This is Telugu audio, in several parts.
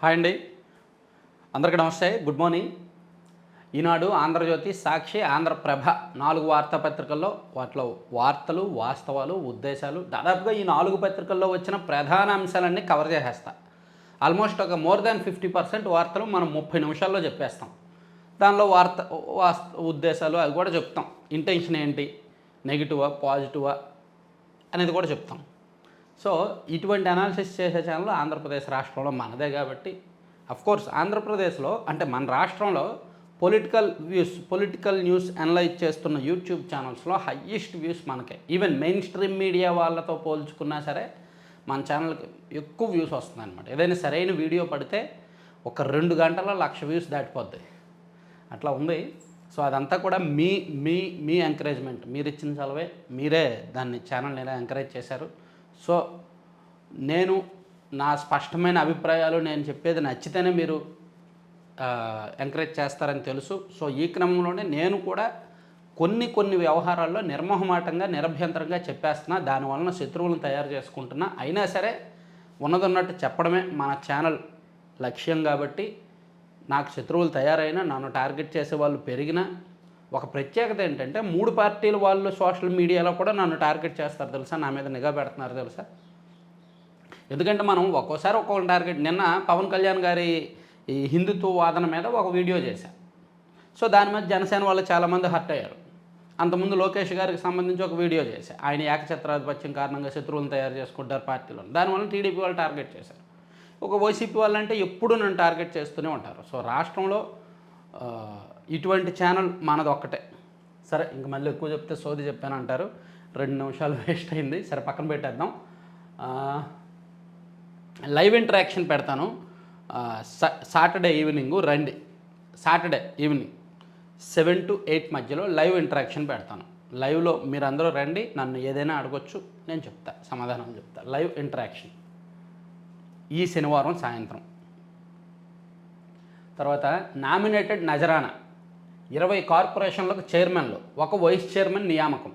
హాయ్ అండి, అందరికీ నమస్తే, గుడ్ మార్నింగ్. ఈనాడు, ఆంధ్రజ్యోతి, సాక్షి, ఆంధ్రప్రభ 4 వార్తాపత్రికల్లో వాటిలో వార్తలు, వాస్తవాలు, ఉద్దేశాలు దాదాపుగా ఈ 4 పత్రికల్లో వచ్చిన ప్రధాన అంశాలన్నీ కవర్ చేసేస్తా. ఆల్మోస్ట్ ఒక మోర్ దాన్ 50% వార్తలు మనం 30 నిమిషాల్లో చెప్పేస్తాం. దానిలో ఉద్దేశాలు అవి కూడా చెప్తాం. ఇంటెన్షన్ ఏంటి, నెగిటివా పాజిటివా అనేది కూడా చెప్తాం. సో ఇటువంటి అనాలిసిస్ చేసే ఛానల్ ఆంధ్రప్రదేశ్ రాష్ట్రంలో మనదే కాబట్టి అఫ్కోర్స్ ఆంధ్రప్రదేశ్లో అంటే మన రాష్ట్రంలో పొలిటికల్ న్యూస్ అనలైజ్ చేస్తున్న యూట్యూబ్ ఛానల్స్లో హయ్యెస్ట్ వ్యూస్ మనకే. ఈవెన్ మెయిన్ స్ట్రీమ్ మీడియా వాళ్ళతో పోల్చుకున్నా సరే మన ఛానల్కి ఎక్కువ వ్యూస్ వస్తుంది అనమాట. ఏదైనా సరైన వీడియో పడితే ఒక 2 గంటల్లో 1,00,000 వ్యూస్ దాటిపోద్ది, అట్లా ఉంది. సో అదంతా కూడా మీ మీ మీ ఎంకరేజ్మెంట్, మీరు ఇచ్చిన చలవే, మీరే దాన్ని ఛానల్ని ఎలా ఎంకరేజ్ చేశారు. సో నేను నా స్పష్టమైన అభిప్రాయాలు నేను చెప్పేది నచ్చితేనే మీరు ఎంకరేజ్ చేస్తారని తెలుసు. సో ఈ క్రమంలోనే నేను కూడా కొన్ని వ్యవహారాల్లో నిర్మోహమాటంగా నిరభ్యంతరంగా చెప్పేస్తున్నా. దానివలన శత్రువులను తయారు చేసుకుంటున్నా. అయినా సరే ఉన్నదన్నట్టు చెప్పడమే మన ఛానల్ లక్ష్యం కాబట్టి నాకు శత్రువులు తయారైనా, నన్ను టార్గెట్ చేసే వాళ్ళు పెరిగినా, ఒక ప్రత్యేకత ఏంటంటే 3 పార్టీల వాళ్ళు సోషల్ మీడియాలో కూడా నన్ను టార్గెట్ చేస్తారు తెలుసా, నా మీద నిఘా పెడుతున్నారు తెలుసా. ఎందుకంటే మనం ఒక్కోసారి ఒక్కొక్క టార్గెట్. నిన్న పవన్ కళ్యాణ్ గారి ఈ హిందుత్వ వాదన మీద ఒక వీడియో చేశాను. సో దాని మీద జనసేన వాళ్ళు చాలామంది హర్ట్ అయ్యారు. అంతకుముందు లోకేష్ గారికి సంబంధించి ఒక వీడియో చేశాను. ఆయన ఏకఛత్రాధిపత్యం కారణంగా శత్రువులను తయారు చేసుకుంటారు పార్టీలో, దానివల్ల టీడీపీ వాళ్ళు టార్గెట్ చేశారు. ఒక వైసీపీ వాళ్ళంటే ఎప్పుడు నన్ను టార్గెట్ చేస్తూనే ఉంటారు. సో రాష్ట్రంలో ఇటువంటి ఛానల్ మనది ఒక్కటే. సరే, ఇంక మళ్ళీ ఎక్కువ చెప్తే సోది చెప్పాను అంటారు. 2 నిమిషాలు వేస్ట్ అయింది. సరే, పక్కన పెట్టేద్దాం. లైవ్ ఇంటరాక్షన్ పెడతాను సాటర్డే ఈవినింగ్. రండి, సాటర్డే ఈవినింగ్ 7 to 8 మధ్యలో లైవ్ ఇంటరాక్షన్ పెడతాను. లైవ్లో మీరందరూ రండి, నన్ను ఏదైనా అడగొచ్చు, నేను చెప్తా, సమాధానం చెప్తా. లైవ్ ఇంటరాక్షన్ ఈ శనివారం సాయంత్రం. తర్వాత నామినేటెడ్ నజరానా 20 కార్పొరేషన్లకు చైర్మన్లు, 1 వైస్ చైర్మన్ నియామకం.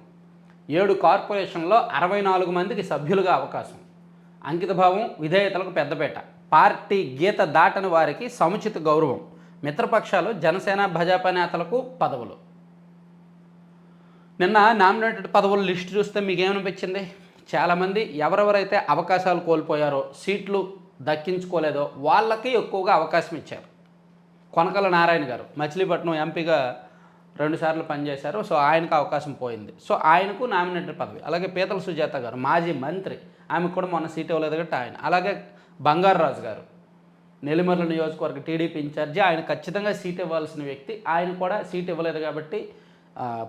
7 కార్పొరేషన్లో 64 మందికి సభ్యులుగా అవకాశం. అంకితభావం, విధేయతలకు పెద్దపేట. పార్టీ గీత దాటని వారికి సముచిత గౌరవం. మిత్రపక్షాలు, జనసేన, భాజపా నేతలకు పదవులు. నిన్న నామినేటెడ్ పదవుల లిస్టు చూస్తే మీకేమనిపించింది? చాలామంది ఎవరెవరైతే అవకాశాలు కోల్పోయారో, సీట్లు దక్కించుకోలేదో వాళ్ళకి ఎక్కువగా అవకాశం ఇచ్చారు. కొనకల నారాయణ గారు మచిలీపట్నం ఎంపీగా 2 సార్లు పనిచేశారు. సో ఆయనకు అవకాశం పోయింది. సో ఆయనకు నామినేటెడ్ పదవి. అలాగే పీతల సుజాత గారు మాజీ మంత్రి, ఆమెకు కూడా మొన్న సీట్ ఇవ్వలేదు కాబట్టి ఆయన. అలాగే బంగారరాజు గారు నెల్లిమర్ల నియోజకవర్గ టీడీపీ ఇన్ఛార్జి, ఆయన ఖచ్చితంగా సీట్ ఇవ్వాల్సిన వ్యక్తి, ఆయన కూడా సీట్ ఇవ్వలేదు కాబట్టి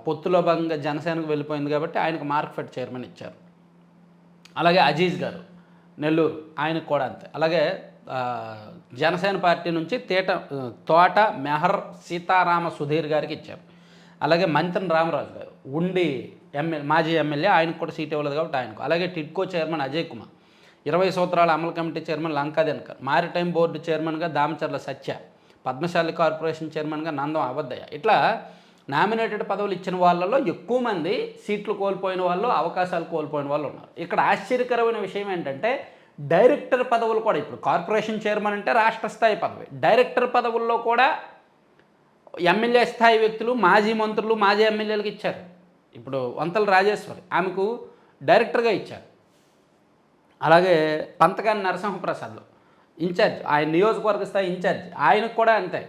పొత్తులో భాగంగా జనసేనకు వెళ్ళిపోయింది కాబట్టి ఆయనకు మార్క్ఫెడ్ చైర్మన్ ఇచ్చారు. అలాగే అజీజ్ గారు నెల్లూరు, ఆయనకు కూడా అంతే. అలాగే జనసేన పార్టీ నుంచి తోట మెహర్ సీతారామ సుధీర్ గారికి ఇచ్చారు. అలాగే మంత్రి రామరాజు గారు ఉండి మాజీ ఎమ్మెల్యే, ఆయనకు కూడా సీట్ ఇవ్వలేదు కాబట్టి ఆయనకు. అలాగే టిడ్కో చైర్మన్ అజయ్ కుమార్, 20 సూత్రాల అమలు committee chairman Lanka Dinakar, maritime board చైర్మన్గా దామచర్ల సత్య, పద్మశాలి కార్పొరేషన్ చైర్మన్గా నందం అబద్దయ్య. ఇట్లా నామినేటెడ్ పదవులు ఇచ్చిన వాళ్ళలో ఎక్కువ మంది సీట్లు కోల్పోయిన వాళ్ళు, అవకాశాలు కోల్పోయిన వాళ్ళు ఉన్నారు. ఇక్కడ ఆశ్చర్యకరమైన విషయం ఏంటంటే డైరెక్టర్ పదవులు కూడా, ఇప్పుడు కార్పొరేషన్ చైర్మన్ అంటే రాష్ట్ర స్థాయి పదవి, డైరెక్టర్ పదవుల్లో కూడా ఎమ్మెల్యే స్థాయి వ్యక్తులు, మాజీ మంత్రులు, మాజీ ఎమ్మెల్యేలకు ఇచ్చారు. ఇప్పుడు వంతల రాజేశ్వరి, ఆమెకు డైరెక్టర్గా ఇచ్చారు. అలాగే పంతకాని నరసింహప్రసాద్ ఇన్ఛార్జ్, ఆయన నియోజకవర్గ స్థాయి ఇన్ఛార్జ్, ఆయనకు కూడా అంతే,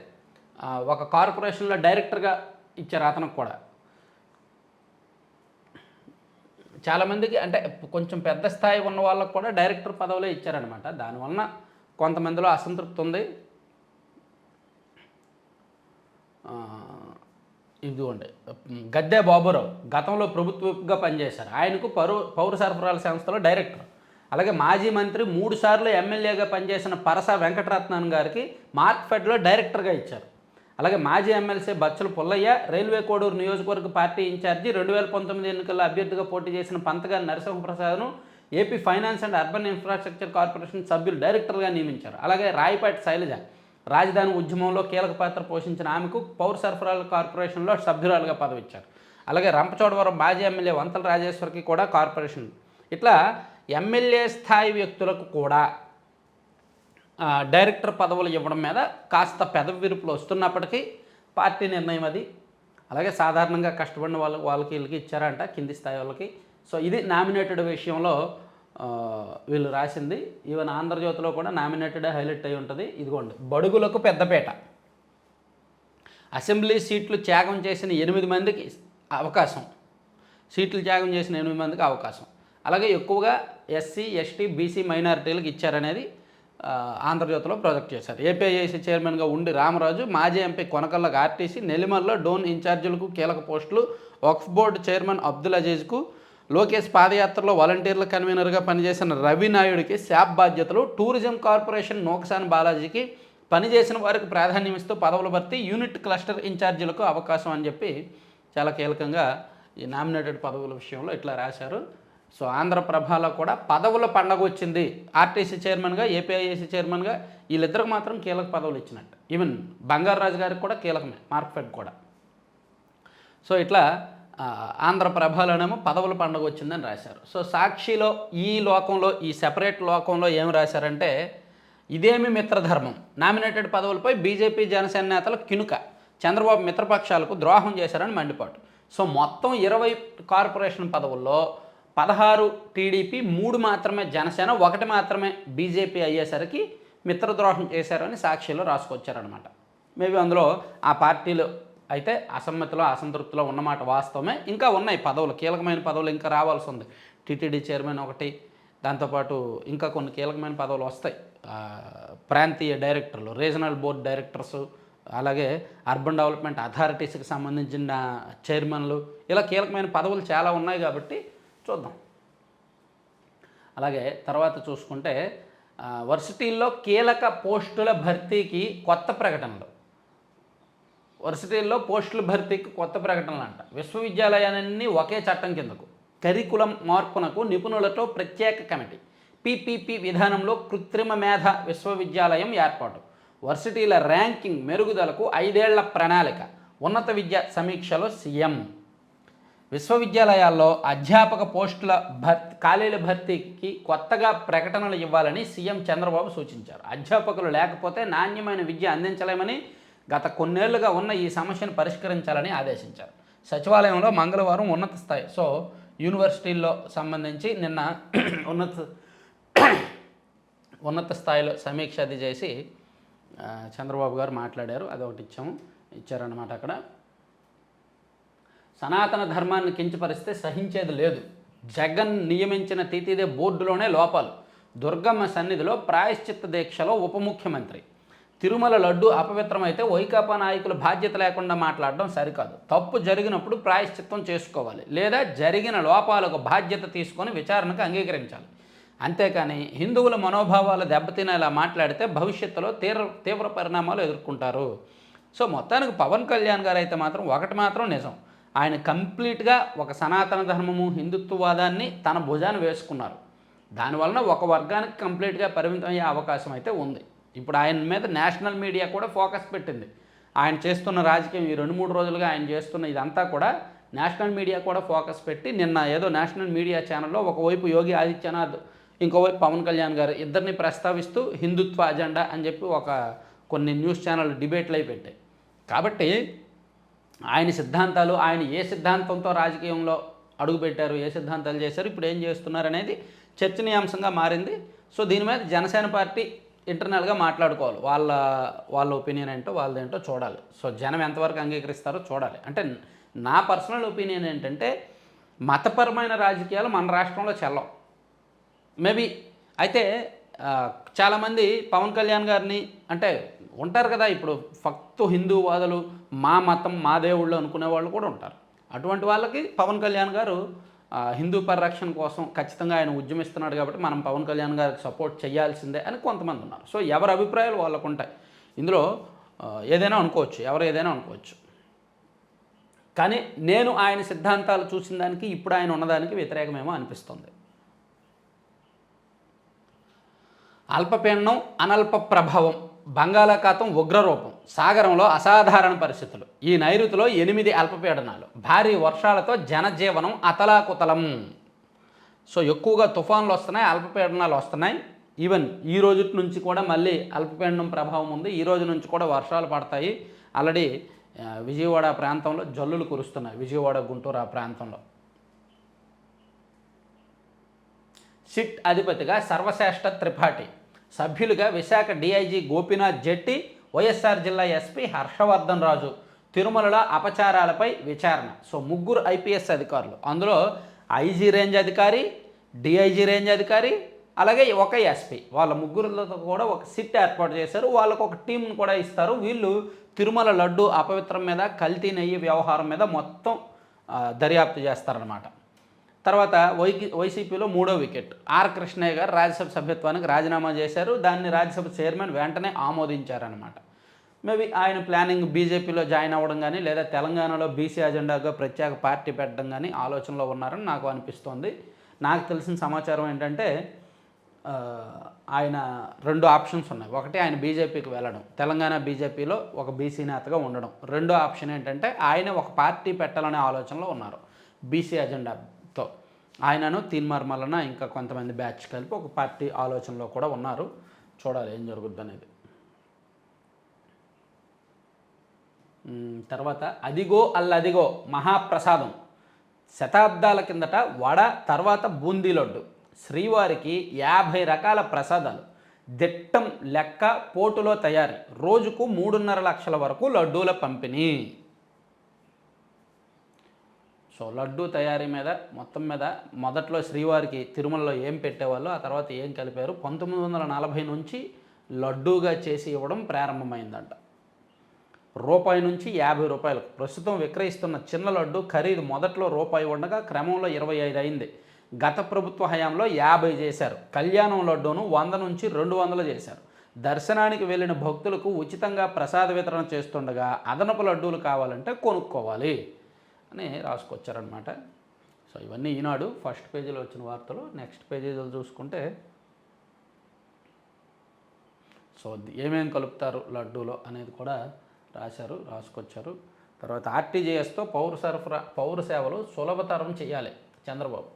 ఒక కార్పొరేషన్లో డైరెక్టర్గా ఇచ్చారు అతనికి కూడా. చాలామందికి అంటే కొంచెం పెద్ద స్థాయి ఉన్న వాళ్ళకు కూడా డైరెక్టర్ పదవులే ఇచ్చారనమాట. దానివలన కొంతమందిలో అసంతృప్తి ఉంది. ఇదిగోండి, గద్దె బాబురావు గతంలో ప్రభుత్వ విప్గా పనిచేశారు, ఆయనకు పౌర సరఫరాల సంస్థలో డైరెక్టర్. అలాగే మాజీ మంత్రి 3 సార్లు ఎమ్మెల్యేగా పనిచేసిన పరస వెంకటరత్నం గారికి మార్క్ఫెడ్లో డైరెక్టర్గా ఇచ్చారు. అలాగే మాజీ ఎమ్మెల్సీ బచ్చల పుల్లయ్య, రైల్వే కోడూరు నియోజకవర్గ పార్టీ ఇన్ఛార్జి, 2019 ఎన్నికల్లో అభ్యర్థిగా పోటీ చేసిన పంతగాని నరసింహప్రసాద్ను AP finance and urban infrastructure corporation సభ్యులు డైరెక్టర్గా నియమించారు. అలాగే రాయపాటి శైలజ, రాజధాని ఉద్యమంలో కీలక పాత్ర పోషించిన ఆమెకు పౌర సరఫరాల కార్పొరేషన్లో సభ్యురాలుగా పదవి ఇచ్చారు. అలాగే రంపచోడవరం మాజీ ఎమ్మెల్యే వంతల రాజేశ్వరికి కూడా కార్పొరేషన్. ఇట్లా ఎమ్మెల్యే స్థాయి వ్యక్తులకు కూడా డైరెక్టర్ పదవులు ఇవ్వడం మీద కాస్త పెదవి విరుపులు వస్తున్నప్పటికీ పార్టీ నిర్ణయం అది. అలాగే సాధారణంగా కష్టపడిన వాళ్ళకి వీళ్ళకి ఇచ్చారంట కింది స్థాయి వాళ్ళకి. సో ఇది నామినేటెడ్ విషయంలో వీళ్ళు రాసింది. ఈవెన్ ఆంధ్రజ్యోతిలో కూడా నామినేటెడ్ హైలైట్ అయి ఉంటుంది. ఇదిగోండి, బడుగులకు పెద్దపేట, అసెంబ్లీ సీట్లు త్యాగం చేసిన 8 మందికి అవకాశం, సీట్లు త్యాగం చేసిన 8 మందికి అవకాశం. అలాగే ఎక్కువగా ఎస్సీ, ఎస్టీ, బీసీ మైనారిటీలకు ఇచ్చారనేది ఆంధ్రజ్యోతిలో ప్రొజెక్ట్ చేశారు. ఏపీఐఏసీ చైర్మన్గా ఉండి రామరాజు, మాజీ ఎంపీ కొనకళ్ళకు ఆర్టీసీ, నెల్లిమర్లో డోన్ ఇన్ఛార్జీలకు కీలక పోస్టులు, వక్ఫ్ బోర్డు చైర్మన్ అబ్దుల్ అజీజ్కు, లోకేష్ పాదయాత్రలో వాలంటీర్ల కన్వీనర్గా పనిచేసిన రవి నాయుడికి శాప్ బాధ్యతలు, టూరిజం కార్పొరేషన్ నోక్సాన్ బాలాజీకి పనిచేసిన వారికి ప్రాధాన్యం ఇస్తూ పదవుల భర్తీ, యూనిట్ క్లస్టర్ ఇన్ఛార్జీలకు అవకాశం అని చెప్పి చాలా కీలకంగా ఈ నామినేటెడ్ పదవుల విషయంలో ఇట్లా రాశారు. సో ఆంధ్రప్రభలో కూడా పదవుల పండగ వచ్చింది. ఆర్టీసీ చైర్మన్గా, ఏపీఐఏసీ చైర్మన్గా వీళ్ళిద్దరికి మాత్రం కీలక పదవులు ఇచ్చినట్టు. ఈవెన్ బంగారాజు గారికి కూడా కీలకమే, మార్క్ఫెడ్ కూడా. సో ఇట్లా ఆంధ్రప్రభలోనేమో పదవుల పండుగ వచ్చిందని రాశారు. సో సాక్షిలో ఈ లోకంలో, ఈ సెపరేట్ లోకంలో ఏం రాశారంటే, ఇదేమి మిత్రధర్మం, నామినేటెడ్ పదవులపై బీజేపీ జనసేన నేతల కినుక, చంద్రబాబు మిత్రపక్షాలకు ద్రోహం చేశారని మండిపాటు. సో మొత్తం 20 కార్పొరేషన్ పదవుల్లో 16 టీడీపీ, 3 మాత్రమే జనసేన, 1 మాత్రమే బీజేపీ అయ్యేసరికి మిత్రద్రోహం చేశారని సాక్షిలో రాసుకొచ్చారనమాట. మేబీ అందులో ఆ పార్టీలు అయితే అసమ్మతిలో, అసంతృప్తిలో ఉన్నమాట వాస్తవమే. ఇంకా ఉన్నాయి పదవులు, కీలకమైన పదవులు ఇంకా రావాల్సి ఉంది. టీటీడీ చైర్మన్ ఒకటి, దాంతోపాటు ఇంకా కొన్ని కీలకమైన పదవులు వస్తాయి. ప్రాంతీయ డైరెక్టర్లు, రీజనల్ బోర్డ్ డైరెక్టర్స్, అలాగే అర్బన్ డెవలప్మెంట్ అథారిటీస్కి సంబంధించిన చైర్మన్లు, ఇలా కీలకమైన పదవులు చాలా ఉన్నాయి కాబట్టి చూద్దాం. అలాగే తర్వాత చూసుకుంటే వర్సిటీల్లో కీలక పోస్టుల భర్తీకి కొత్త ప్రకటనలు. వర్సిటీల్లో పోస్టుల భర్తీకి కొత్త ప్రకటనలు అంట. విశ్వవిద్యాలయాలన్నీ ఒకే చట్టం కిందకు, కరికులం మార్పునకు నిపుణులతో ప్రత్యేక కమిటీ, పీపీపీ విధానంలో కృత్రిమ మేధ విశ్వవిద్యాలయం ఏర్పాటు, వర్సిటీల ర్యాంకింగ్ మెరుగుదలకు 5 ఏళ్ల ప్రణాళిక, ఉన్నత విద్య సమీక్షలో సీఎం. విశ్వవిద్యాలయాల్లో అధ్యాపక పోస్టుల ఖాళీల భర్తీకి కొత్తగా ప్రకటనలు ఇవ్వాలని సీఎం చంద్రబాబు సూచించారు. అధ్యాపకులు లేకపోతే నాణ్యమైన విద్య అందించలేమని, గత కొన్నేళ్లుగా ఉన్న ఈ సమస్యను పరిష్కరించాలని ఆదేశించారు. సచివాలయంలో మంగళవారం ఉన్నత స్థాయి, సో యూనివర్సిటీల్లో సంబంధించి నిన్న ఉన్నత స్థాయిలో సమీక్ష అది చేసి చంద్రబాబు గారు మాట్లాడారు. అదొకటి ఇచ్చారన్నమాట. అక్కడ సనాతన ధర్మాన్ని కించపరిస్తే సహించేది లేదు, జగన్ నియమించిన తీతీదే బోర్డులోనే లోపాలు, దుర్గమ్మ సన్నిధిలో ప్రాయశ్చిత్త దీక్షలో ఉప ముఖ్యమంత్రి, తిరుమల లడ్డు అపవిత్రమైతే వైకాపా నాయకులు బాధ్యత లేకుండా మాట్లాడడం సరికాదు, తప్పు జరిగినప్పుడు ప్రాయశ్చిత్తం చేసుకోవాలి, లేదా జరిగిన లోపాలకు బాధ్యత తీసుకొని విచారణకు అంగీకరించాలి. అంతేకాని హిందువుల మనోభావాలు దెబ్బతినేలా మాట్లాడితే భవిష్యత్తులో తీవ్ర పరిణామాలు ఎదుర్కొంటారు. సో మొత్తానికి పవన్ కళ్యాణ్ గారు అయితే మాత్రం ఒకటి మాత్రం నిజం, ఆయన కంప్లీట్గా ఒక సనాతన ధర్మము, హిందుత్వవాదాన్ని తన భుజాన్ని వేసుకున్నారు. దానివలన ఒక వర్గానికి కంప్లీట్గా పరిమితం అయ్యే అవకాశం అయితే ఉంది. ఇప్పుడు ఆయన మీద నేషనల్ మీడియా కూడా ఫోకస్ పెట్టింది. ఆయన చేస్తున్న రాజకీయం, ఈ 2-3 రోజులుగా ఆయన చేస్తున్న ఇదంతా కూడా నేషనల్ మీడియా కూడా ఫోకస్ పెట్టి, నిన్న ఏదో నేషనల్ మీడియా ఛానల్లో ఒకవైపు యోగి ఆదిత్యనాథ్, ఇంకోవైపు పవన్ కళ్యాణ్ గారు ఇద్దరిని ప్రస్తావిస్తూ హిందుత్వ అజెండా అని చెప్పి కొన్ని న్యూస్ ఛానల్ డిబేట్లు అయి పెట్టాయి. కాబట్టి ఆయన సిద్ధాంతాలు, ఆయన ఏ సిద్ధాంతంతో రాజకీయంలో అడుగుపెట్టారు, ఏ సిద్ధాంతాలు చేశారు, ఇప్పుడు ఏం చేస్తున్నారు అనేది చర్చనీయాంశంగా మారింది. సో దీని మీద జనసేన పార్టీ ఇంటర్నల్గా మాట్లాడుకోవాలి, వాళ్ళ ఒపీనియన్ ఏంటో వాళ్ళదేంటో చూడాలి. సో జనం ఎంతవరకు అంగీకరిస్తారో చూడాలి. అంటే నా పర్సనల్ ఒపీనియన్ ఏంటంటే, మతపరమైన రాజకీయాలు మన రాష్ట్రంలో చెల్లవు. మేబీ అయితే చాలామంది పవన్ కళ్యాణ్ గారిని, అంటే ఉంటారు కదా ఇప్పుడు ఫక్తు హిందూవాదులు, మా మతం మా దేవుళ్ళు అనుకునే వాళ్ళు కూడా ఉంటారు. అటువంటి వాళ్ళకి పవన్ కళ్యాణ్ గారు హిందూ పరిరక్షణ కోసం ఖచ్చితంగా ఆయన ఉద్యమిస్తున్నాడు కాబట్టి మనం పవన్ కళ్యాణ్ గారికి సపోర్ట్ చేయాల్సిందే అని కొంతమంది ఉన్నారు. సో ఎవరి అభిప్రాయాలు వాళ్ళకు ఉంటాయి. ఇందులో ఏదైనా అనుకోవచ్చు, ఎవరు ఏదైనా అనుకోవచ్చు. కానీ నేను ఆయన సిద్ధాంతాలు చూసిన దానికి ఇప్పుడు ఆయన ఉన్నదానికి వ్యతిరేకమేమో అనిపిస్తుంది. అల్పపీడనం, అనల్ప ప్రభావం, బంగాళాఖాతం ఉగ్రరూపం, సాగరంలో అసాధారణ పరిస్థితులు, ఈ నైరుతిలో 8 అల్పపీడనాలు, భారీ వర్షాలతో జనజీవనం అతలాకుతలం. సో ఎక్కువగా తుఫాన్లు వస్తున్నాయి, అల్పపీడనాలు వస్తున్నాయి. ఈవెన్ ఈ రోజు నుంచి కూడా మళ్ళీ అల్పపీడనం ప్రభావం ఉంది. ఈ రోజు నుంచి కూడా వర్షాలు పడతాయి. ఆల్రెడీ విజయవాడ ప్రాంతంలో జల్లులు కురుస్తున్నాయి. విజయవాడ, గుంటూరు ఆ ప్రాంతంలో. సిట్ అధిపతిగా సర్వశ్రేష్ఠ త్రిపాఠి, సభ్యులుగా విశాఖ డీఐజీ గోపీనాథ్ జెట్టి, వైఎస్ఆర్ జిల్లా ఎస్పీ హర్షవర్ధన్ రాజు. తిరుమలలో అపచారాలపై విచారణ. సో ముగ్గురు ఐపీఎస్ అధికారులు, అందులో ఐజీ రేంజ్ అధికారి, డిఐజీ రేంజ్ అధికారి, అలాగే ఒక ఎస్పీ, వాళ్ళ ముగ్గురులతో కూడా ఒక సిట్ ఏర్పాటు చేశారు. వాళ్ళకు ఒక టీంను కూడా ఇస్తారు. వీళ్ళు తిరుమల లడ్డు అపవిత్రం మీద, కల్తీ నెయ్యి వ్యవహారం మీద మొత్తం దర్యాప్తు చేస్తారనమాట. తర్వాత వైసీపీలో 3వ వికెట్ ఆర్ కృష్ణయ్య గారు రాజ్యసభ సభ్యత్వానికి రాజీనామా చేశారు. దాన్ని రాజ్యసభ చైర్మన్ వెంటనే ఆమోదించారనమాట. మేబీ ఆయన ప్లానింగ్ బీజేపీలో జాయిన్ అవ్వడం కానీ, లేదా తెలంగాణలో బీసీ అజెండాగా ప్రత్యేక పార్టీ పెట్టడం కానీ ఆలోచనలో ఉన్నారని నాకు అనిపిస్తోంది. నాకు తెలిసిన సమాచారం ఏంటంటే ఆయన 2 ఆప్షన్స్ ఉన్నాయి. ఒకటి ఆయన బీజేపీకి వెళ్ళడం, తెలంగాణ బీజేపీలో ఒక బీసీ నేతగా ఉండడం. రెండో ఆప్షన్ ఏంటంటే ఆయన ఒక పార్టీ పెట్టాలనే ఆలోచనలో ఉన్నారు బీసీ అజెండాతో. ఆయనను తీన్మార్ మల్లన ఇంకా కొంతమంది బ్యాచ్ కలిపి ఒక పార్టీ ఆలోచనలో కూడా ఉన్నారు. చూడాలి ఏం జరుగుద్ది అనేది. తర్వాత అదిగో అల్లదిగో మహాప్రసాదం. శతాబ్దాల కిందట వడ, తర్వాత బూందీ లడ్డు. శ్రీవారికి 50 రకాల ప్రసాదాలు, దిట్టం లెక్క, పోటులో తయారీ. రోజుకు 3.5 లక్షల వరకు లడ్డూల పంపిణీ. సో లడ్డూ తయారీ మీద మొత్తం మీద మొదట్లో శ్రీవారికి తిరుమలలో ఏం పెట్టేవాళ్ళు, ఆ తర్వాత ఏం కలిపారు, 1940 నుంచి లడ్డూగా చేసి ఇవ్వడం ప్రారంభమైందంట. రూపాయి నుంచి 50 రూపాయలు. ప్రస్తుతం విక్రయిస్తున్న చిన్న లడ్డు ఖరీదు మొదట్లో రూపాయి ఉండగా క్రమంలో 25 అయింది. గత ప్రభుత్వ హయాంలో 50 చేశారు. కళ్యాణం లడ్డూను 100 నుంచి 200 చేశారు. దర్శనానికి వెళ్ళిన భక్తులకు ఉచితంగా ప్రసాద వితరణ చేస్తుండగా అదనపు లడ్డూలు కావాలంటే కొనుక్కోవాలి అని రాసుకొచ్చారనమాట. సో ఇవన్నీ ఈనాడు ఫస్ట్ పేజీలో వచ్చిన వార్తలు. నెక్స్ట్ పేజీలో చూసుకుంటే సో ఏమేమి కలుపుతారు లడ్డూలో అనేది కూడా రాసుకొచ్చారు. తర్వాత ఆర్టీజీఎస్తో పౌర సేవలు సులభతరం చేయాలి చంద్రబాబు.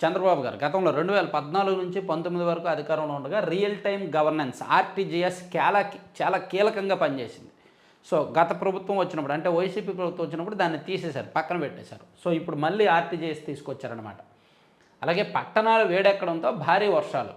చంద్రబాబు గారు గతంలో 2014 నుంచి 19 వరకు అధికారంలో ఉండగా రియల్ టైం గవర్నెన్స్ ఆర్టీజీఎస్ చాలా కీలకంగా పనిచేసింది. సో గత ప్రభుత్వం వచ్చినప్పుడు, అంటే వైసీపీ ప్రభుత్వం వచ్చినప్పుడు దాన్ని తీసేశారు, పక్కన పెట్టేశారు. సో ఇప్పుడు మళ్ళీ ఆర్టీజీఎస్ తీసుకొచ్చారనమాట. అలాగే పట్టణాలు వేడెక్కడంతో భారీ వర్షాలు.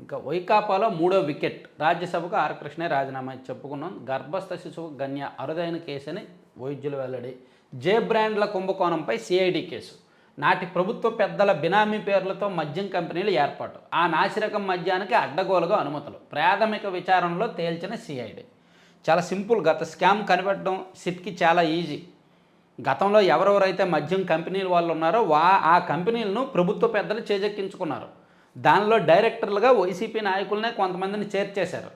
ఇంకా వైకాపాలో 3వ వికెట్. రాజ్యసభకు ఆర్ కృష్ణయ్య రాజీనామా చెప్పుకున్నాం. గర్భస్థ శిశువు గన్య అరుదైన కేసుని వైద్యులు వెల్లడి. జే బ్రాండ్ల కుంభకోణంపై సిఐడి కేసు. నాటి ప్రభుత్వ పెద్దల బినామీ పేర్లతో మద్యం కంపెనీలు ఏర్పాటు. ఆ నాసిరకం మద్యానికి అడ్డగోలుగా అనుమతులు. ప్రాథమిక విచారణలో తేల్చిన సిఐడి. చాలా సింపుల్. గత స్కామ్ కనిపెట్టడం సిట్కి చాలా ఈజీ. గతంలో ఎవరెవరైతే మద్యం కంపెనీల వాళ్ళు ఉన్నారో ఆ కంపెనీలను ప్రభుత్వ పెద్దలు చేజెక్కించుకున్నారు. దానిలో డైరెక్టర్లుగా వైసీపీ నాయకులనే కొంతమందిని చేర్చేశారు,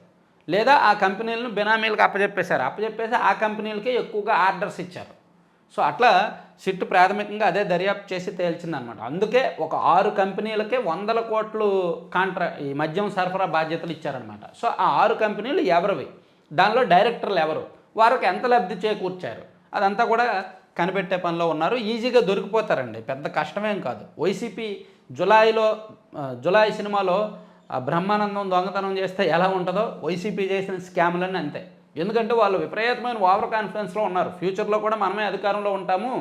లేదా ఆ కంపెనీలను బినామీలకు అప్పజెప్పేసి ఆ కంపెనీలకే ఎక్కువగా ఆర్డర్స్ ఇచ్చారు. సో అట్లా సిట్ ప్రాథమికంగా అదే దర్యాప్తు చేసి తేల్చిందనమాట. అందుకే ఒక 6 కంపెనీలకే 100 కోట్లు ఈ మద్యం సరఫరా బాధ్యతలు ఇచ్చారనమాట. సో ఆ 6 కంపెనీలు ఎవరివి, దానిలో డైరెక్టర్లు ఎవరు, వారికి ఎంత లబ్ధి చేకూర్చారు, అదంతా కూడా కనిపెట్టే పనిలో ఉన్నారు. ఈజీగా దొరికిపోతారండి, పెద్ద కష్టమేం కాదు. వైసీపీ జులై సినిమాలో బ్రహ్మానందం దొంగతనం చేస్తే ఎలా ఉంటుందో వైసీపీ చేసిన స్కామ్లన్నీ అంతే. ఎందుకంటే వాళ్ళు విపరీతమైన ఓవర్ కాన్ఫిడెన్స్లో ఉన్నారు. ఫ్యూచర్లో కూడా మనమే అధికారంలో ఉంటాము,